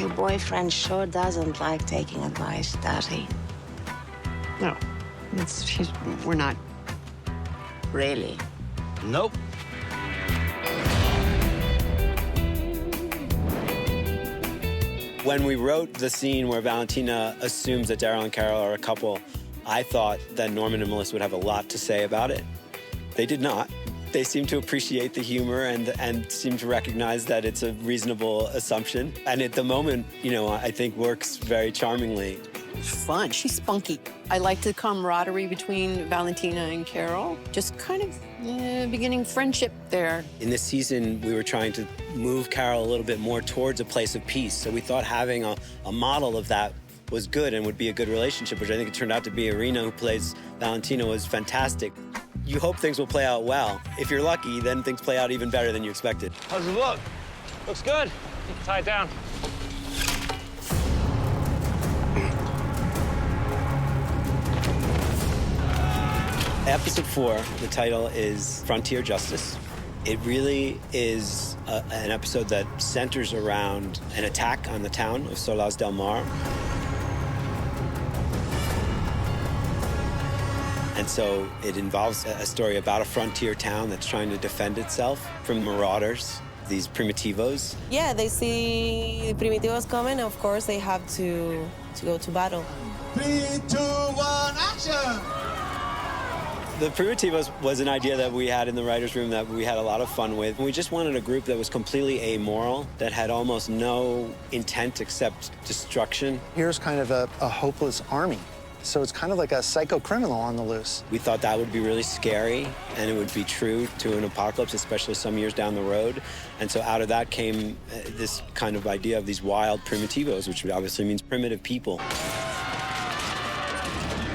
Your boyfriend sure doesn't like taking advice, does he? No, we're not. Really? Nope. When we wrote the scene where Valentina assumes that Daryl and Carol are a couple, I thought that Norman and Melissa would have a lot to say about it. They did not. They seem to appreciate the humor and seem to recognize that it's a reasonable assumption. And at the moment, you know, I think works very charmingly. It's fun. She's spunky. I like the camaraderie between Valentina and Carol. Just kind of beginning friendship there. In this season, we were trying to move Carol a little bit more towards a place of peace. So we thought having a model of that was good and would be a good relationship, which I think it turned out to be. Irina, who plays Valentina, was fantastic. You hope things will play out well. If you're lucky, then things play out even better than you expected. How's it look? Looks good. You can tie it down. Episode 4, the title is Frontier Justice. It really is an episode that centers around an attack on the town of Solaz del Mar. And so it involves a story about a frontier town that's trying to defend itself from marauders, these primitivos. Yeah, they see the primitivos coming, of course they have to go to battle. 3, 2, 1, action! The Primitivos was an idea that we had in the writer's room that we had a lot of fun with. We just wanted a group that was completely amoral, that had almost no intent except destruction. Here's kind of a hopeless army. So it's kind of like a psycho criminal on the loose. We thought that would be really scary, and it would be true to an apocalypse, especially some years down the road. And so out of that came this kind of idea of these wild primitivos, which obviously means primitive people.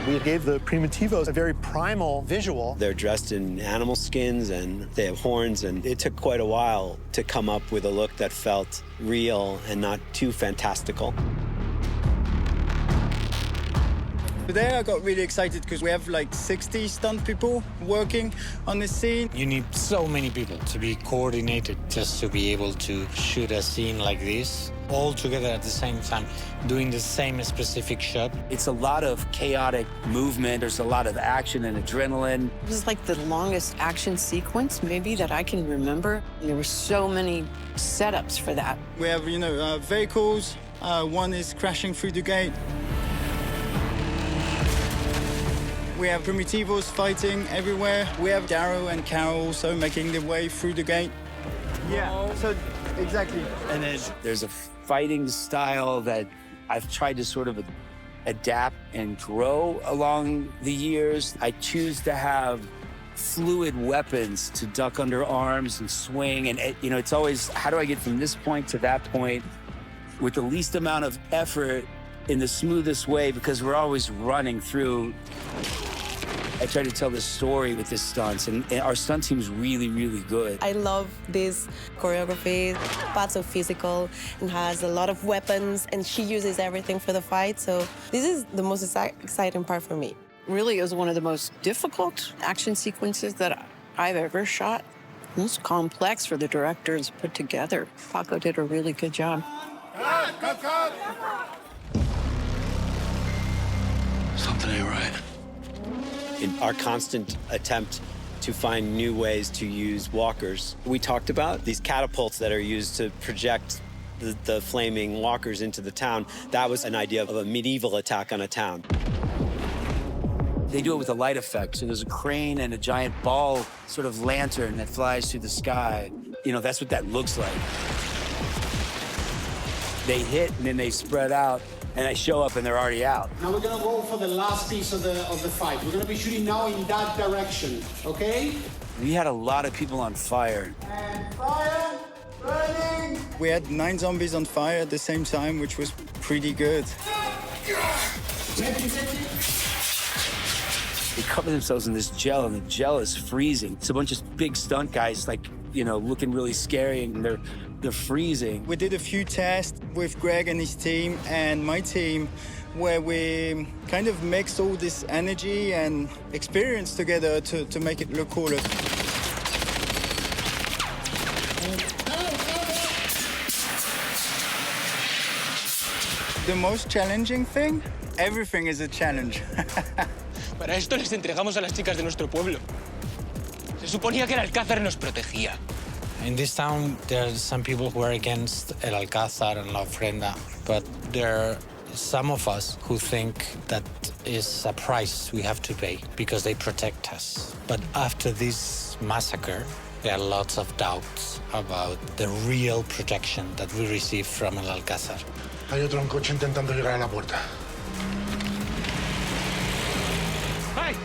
We gave the primitivos a very primal visual. They're dressed in animal skins, and they have horns, and it took quite a while to come up with a look that felt real and not too fantastical. Today I got really excited because we have like 60 stunt people working on this scene. You need so many people to be coordinated just to be able to shoot a scene like this, all together at the same time, doing the same specific shot. It's a lot of chaotic movement. There's a lot of action and adrenaline. This is like the longest action sequence maybe that I can remember. There were so many setups for that. We have, vehicles. One is crashing through the gate. We have primitivos fighting everywhere. We have Daryl and Carol also making their way through the gate. Yeah, so exactly. And then there's a fighting style that I've tried to sort of adapt and grow along the years. I choose to have fluid weapons to duck under arms and swing. And, it's always, how do I get from this point to that point with the least amount of effort in the smoothest way, because we're always running through. I try to tell this story with this stunts, and our stunt team's really, really good. I love this choreography. Pat's so physical and has a lot of weapons, and she uses everything for the fight, so this is the most exciting part for me. Really, it was one of the most difficult action sequences that I've ever shot. Most complex for the directors to put together. Paco did a really good job. Something ain't right. In our constant attempt to find new ways to use walkers, we talked about these catapults that are used to project the flaming walkers into the town. That was an idea of a medieval attack on a town. They do it with a light effect. So there's a crane and a giant ball sort of lantern that flies through the sky. That's what that looks like. They hit and then they spread out. And I show up and they're already out. Now we're gonna go for the last piece of the fight. We're gonna be shooting now in that direction, okay? We had a lot of people on fire. And fire, burning. We had 9 zombies on fire at the same time, which was pretty good. They cover themselves in this gel, and the gel is freezing. It's a bunch of big stunt guys, looking really scary, and they're freezing. We did a few tests with Greg and his team and my team where we kind of mixed all this energy and experience together to make it look cooler. The most challenging thing? Everything is a challenge. Para esto les entregamos a las chicas de nuestro pueblo. Se suponía que el Alcázar nos protegía. In this town, there are some people who are against El Alcázar and La Ofrenda, but there are some of us who think that is a price we have to pay because they protect us. But after this massacre, there are lots of doubts about the real protection that we receive from El Alcázar. Hay otro en coche intentando llegar a la puerta. ¡Hey!